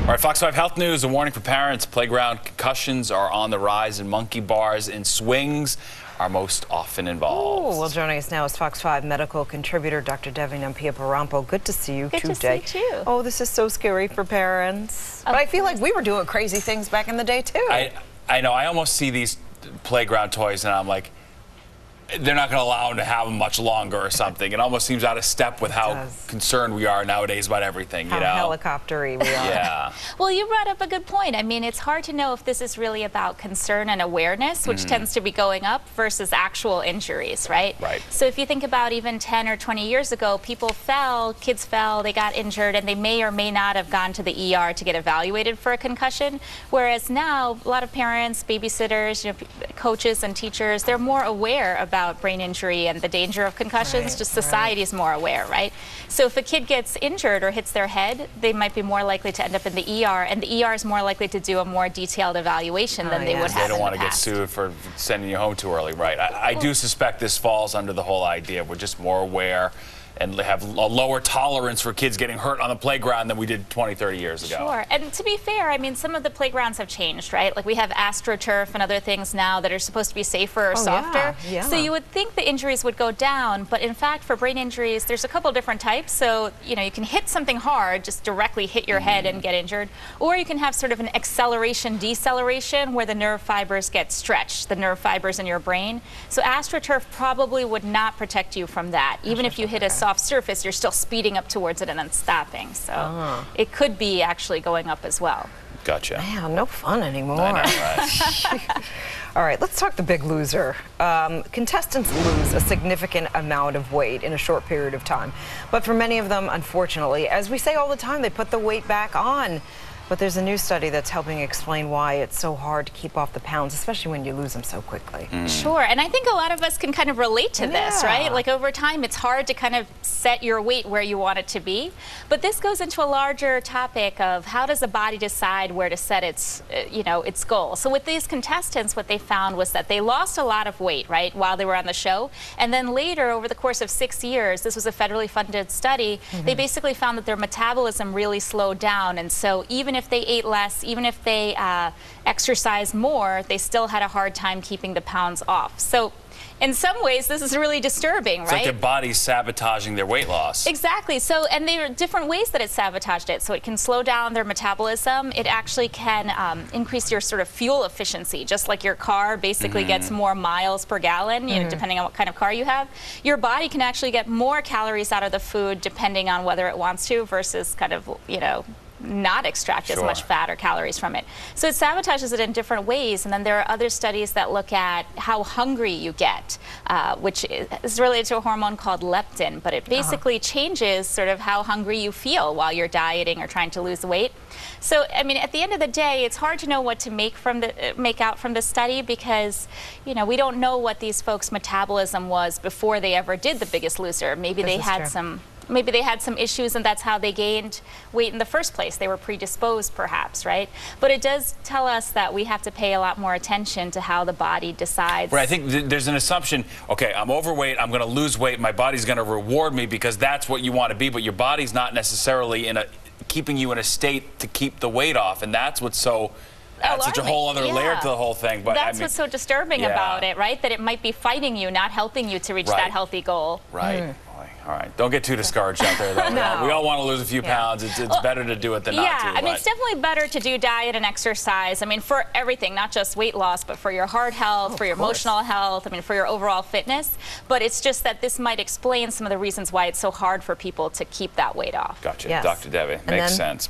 All right, Fox 5 Health News, a warning for parents. Playground concussions are on the rise, and monkey bars and swings are most often involved. Oh, well, joining us now is Fox 5 medical contributor Dr. Devi Nampiaparampil. Good to see you today. Good to see you too. Oh, this is so scary for parents. But I feel like we were doing crazy things back in the day too. I know. I almost see these playground toys, and I'm like, they're not going to allow them to have them much longer or something. It almost seems out of step with how concerned we are nowadays about everything. How helicopter-y we are. Yeah. Well, you brought up a good point. I mean, it's hard to know if this is really about concern and awareness, which tends to be going up, versus actual injuries, right? Right. So if you think about even 10 or 20 years ago, people fell, kids fell, they got injured, and they may or may not have gone to the ER to get evaluated for a concussion. Whereas now, a lot of parents, babysitters, coaches and teachers, they're more aware about brain injury and the danger of concussions. Just society is more aware, right? So if a kid gets injured or hits their head, they might be more likely to end up in the ER, and the ER is more likely to do a more detailed evaluation than they would have. They don't want to get sued for sending you home too early, right? I do suspect this falls under the whole idea. We're just more aware and have a lower tolerance for kids getting hurt on the playground than we did 20, 30 years ago. Sure. And to be fair, I mean, some of the playgrounds have changed, right? Like we have AstroTurf and other things now that are supposed to be safer or softer. Yeah. So you would think the injuries would go down, but in fact, for brain injuries, there's a couple different types. So, you know, you can hit something hard, just directly hit your head and get injured, or you can have sort of an acceleration-deceleration where the nerve fibers get stretched, the nerve fibers in your brain. So AstroTurf probably would not protect you from that. Even if you hit a soft surface, you're still speeding up towards it and then stopping. So it could be actually going up as well. Gotcha. Man, no fun anymore. I know, right? All right, let's talk the big loser. Contestants lose a significant amount of weight in a short period of time. But for many of them, unfortunately, as we say all the time, they put the weight back on. But there's a new study that's helping explain why it's so hard to keep off the pounds, especially when you lose them so quickly. Sure, and I think a lot of us can kind of relate to this, right? Like over time, it's hard to kind of set your weight where you want it to be. But this goes into a larger topic of how does the body decide where to set its, its goal. So with these contestants, what they found was that they lost a lot of weight, right, while they were on the show. And then later, over the course of 6 years, this was a federally funded study, they basically found that their metabolism really slowed down. And so even if they ate less, even if they exercised more, they still had a hard time keeping the pounds off. So in some ways, this is really disturbing, right? It's like their body's sabotaging their weight loss. Exactly. So, and there are different ways that it sabotaged it. So it can slow down their metabolism. It actually can increase your sort of fuel efficiency, just like your car basically gets more miles per gallon, you know, depending on what kind of car you have. Your body can actually get more calories out of the food depending on whether it wants to versus kind of, not extract as much fat or calories from it. So it sabotages it in different ways. And then there are other studies that look at how hungry you get, which is related to a hormone called leptin, but it basically changes sort of how hungry you feel while you're dieting or trying to lose weight. So, I mean, at the end of the day, it's hard to know what to make out from the study because, we don't know what these folks' metabolism was before they ever did The Biggest Loser. Maybe they had some issues, and that's how they gained weight in the first place. They were predisposed, perhaps, right? But it does tell us that we have to pay a lot more attention to how the body decides. Right, I think there's an assumption, okay, I'm overweight, I'm going to lose weight, my body's going to reward me because that's what you want to be, but your body's not necessarily keeping you in a state to keep the weight off, and that's what's so... That's such a whole other layer to the whole thing. But that's what's so disturbing about it, right? That it might be fighting you, not helping you to reach that healthy goal. Right. All right. Don't get too discouraged out there, though. We all want to lose a few pounds. It's better to do it than not to. Yeah, I mean, it's definitely better to do diet and exercise. I mean, for everything, not just weight loss, but for your heart health, for your emotional health, I mean, for your overall fitness. But it's just that this might explain some of the reasons why it's so hard for people to keep that weight off. Gotcha. Dr. Devi. Makes sense.